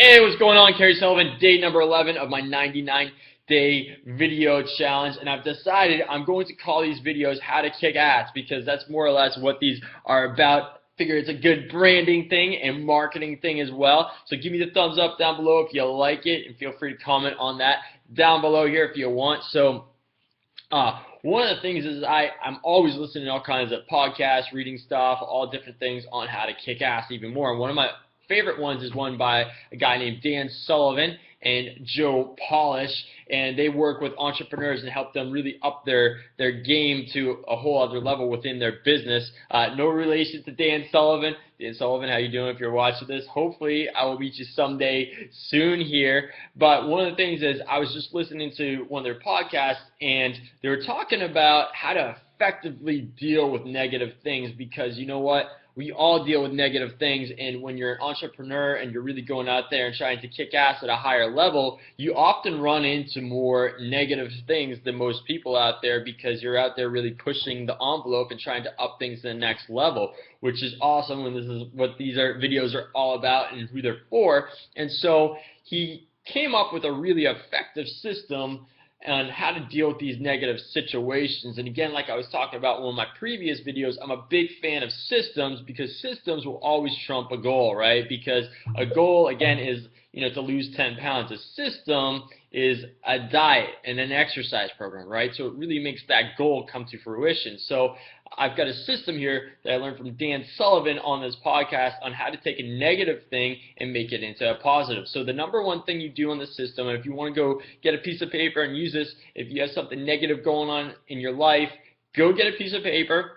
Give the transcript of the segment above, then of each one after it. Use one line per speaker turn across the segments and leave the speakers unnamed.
Hey, what's going on? Kerry Sullivan, day number 11 of my 99-day video challenge, and I've decided I'm going to call these videos How to Kick Ass because that's more or less what these are about. Figure it's a good branding thing and marketing thing as well. So give me the thumbs up down below if you like it, and feel free to comment on that down below here if you want. One of the things is I'm always listening to all kinds of podcasts, reading stuff, all different things on how to kick ass even more. And one of my favorite ones is one by a guy named Sullivan and Joe Polish, and they work with entrepreneurs and help them really up their game to a whole other level within their business. No relation to Dan Sullivan. Dan Sullivan, how you doing if you're watching this? Hopefully I will meet you someday soon here. But one of the things is I was just listening to one of their podcasts, and they were talking about how to effectively deal with negative things, because you know what? We all deal with negative things, and when you're an entrepreneur and you're really going out there and trying to kick ass at a higher level, you often run into more negative things than most people out there, because you're out there really pushing the envelope and trying to up things to the next level, which is awesome, and this is what these videos are all about and who they're for. And so he came up with a really effective system on how to deal with these negative situations. And again, like I was talking about in one of my previous videos, I'm a big fan of systems, because systems will always trump a goal, right? Because a goal, again, is to lose 10 pounds. A system is a diet and an exercise program, right? So it really makes that goal come to fruition. So I've got a system here that I learned from Dan Sullivan on this podcast on how to take a negative thing and make it into a positive. So the number one thing you do on the system, and if you want to go get a piece of paper and use this, if you have something negative going on in your life, go get a piece of paper.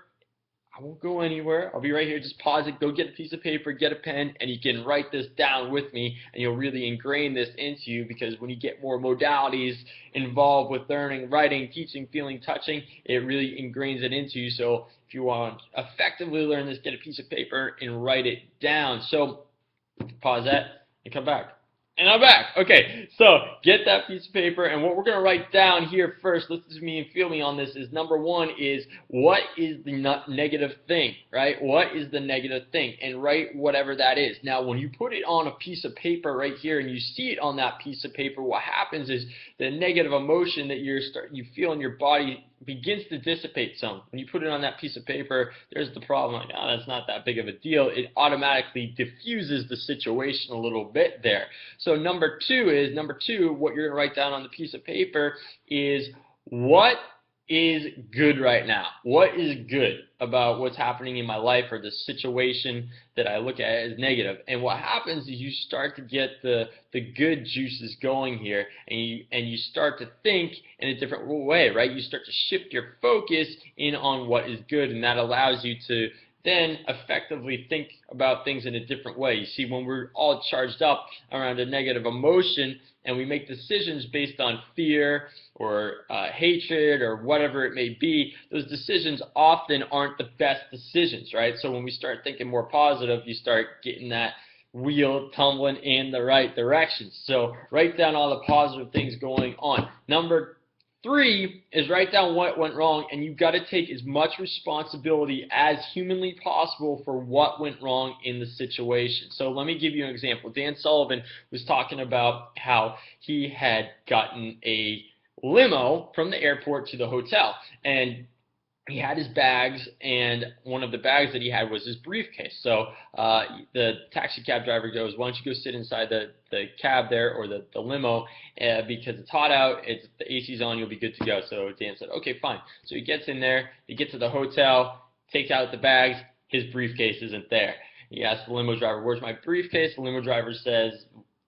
I won't go anywhere. I'll be right here. Just pause it. Go get a piece of paper, get a pen, and you can write this down with me, and you'll really ingrain this into you, because when you get more modalities involved with learning, writing, teaching, feeling, touching, it really ingrains it into you. So if you want to effectively learn this, get a piece of paper and write it down. So pause that and come back. And I'm back. Okay, so get that piece of paper, and what we're going to write down here first, listen to me and feel me on this, is number one is, what is the negative thing, right? What is the negative thing? And write whatever that is. Now, when you put it on a piece of paper right here and you see it on that piece of paper, what happens is the negative emotion that you feel in your body begins to dissipate some. When you put it on that piece of paper, there's the problem, like, oh, that's not that big of a deal. It automatically diffuses the situation a little bit there. So number two, what you're going to write down on the piece of paper is, what is good right now? What is good about what's happening in my life, or the situation that I look at as negative? And what happens is you start to get the good juices going here, and you start to think in a different way, right? You start to shift your focus in on what is good, and that allows you to then effectively think about things in a different way. You see, when we're all charged up around a negative emotion and we make decisions based on fear or hatred or whatever it may be, those decisions often aren't the best decisions, right? So when we start thinking more positive, you start getting that wheel tumbling in the right direction. So write down all the positive things going on. Number three is, write down what went wrong, and you've got to take as much responsibility as humanly possible for what went wrong in the situation. So let me give you an example. Dan Sullivan was talking about how he had gotten a limo from the airport to the hotel, and he had his bags, and one of the bags that he had was his briefcase. So the taxi cab driver goes, why don't you go sit inside the cab there, or the limo, because it's hot out, the AC's on, you'll be good to go. So Dan said, okay, fine. So he gets in there, he gets to the hotel, takes out the bags, his briefcase isn't there. He asks the limo driver, where's my briefcase? The limo driver says,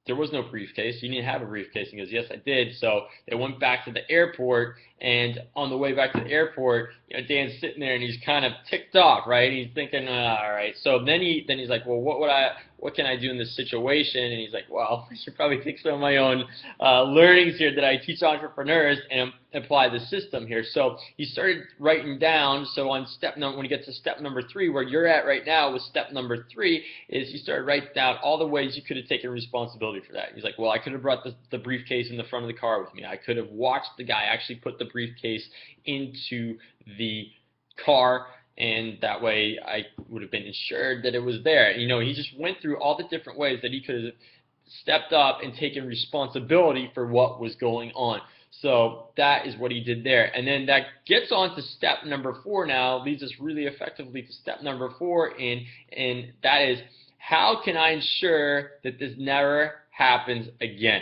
there was no briefcase. You didn't have a briefcase. He goes, yes, I did. So they went back to the airport, and on the way back to the airport, Dan's sitting there and he's kind of ticked off, right? He's thinking, all right. So then he's like, well, what can I do in this situation? And he's like, well, I should probably take some of my own learnings here that I teach entrepreneurs and apply the system here. So he started writing down. So on when you get to step number three, where you're at right now with step number three, is he started writing down all the ways you could have taken responsibility for that. He's like, well, I could have brought the briefcase in the front of the car with me. I could have watched the guy actually put the briefcase into the car, and that way I would have been assured that it was there. He just went through all the different ways that he could have stepped up and taken responsibility for what was going on. So that is what he did there. And then that gets on to step number 4 now, leads us really effectively to step number 4, and that is, how can I ensure that this never happens again?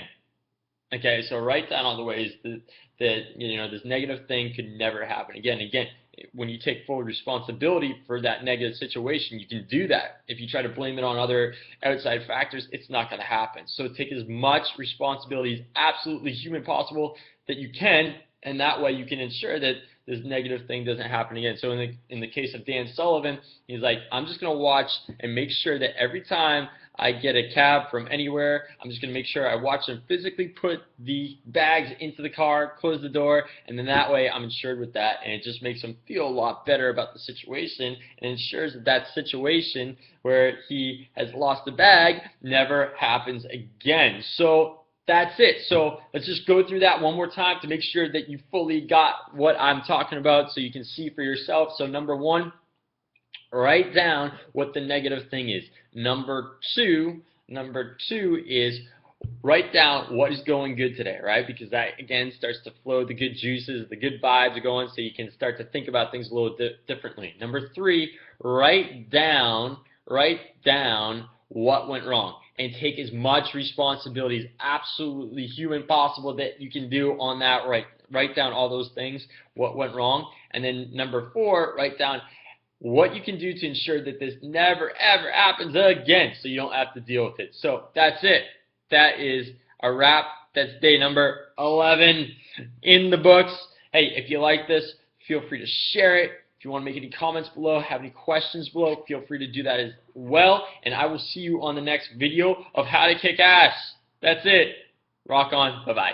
Okay, so write down all the ways that this negative thing could never happen again. Again, when you take full responsibility for that negative situation, you can do that. If you try to blame it on other outside factors, it's not going to happen. So take as much responsibility as absolutely human possible that you can, and that way you can ensure that this negative thing doesn't happen again. So in the case of Dan Sullivan, he's like, I'm just going to watch and make sure that every time I get a cab from anywhere, I'm just going to make sure I watch them physically put the bags into the car, close the door, and then that way I'm insured with that, and it just makes him feel a lot better about the situation and ensures that that situation where he has lost the bag never happens again. So that's it. So let's just go through that one more time to make sure that you fully got what I'm talking about so you can see for yourself. So number 1, write down what the negative thing is. Number two is write down what is going good today, right? Because that, again, starts to flow the good juices, the good vibes are going, so you can start to think about things a little differently. Number 3, write down what went wrong and take as much responsibility as absolutely human possible that you can do on that. Write down all those things, what went wrong. And then number 4, write down what you can do to ensure that this never ever happens again so you don't have to deal with it. So that's it. That is a wrap. That's day number 11 in the books. Hey, if you like this, feel free to share it. If you want to make any comments below, have any questions below, feel free to do that as well. And I will see you on the next video of how to kick ass. That's it. Rock on. Bye-bye.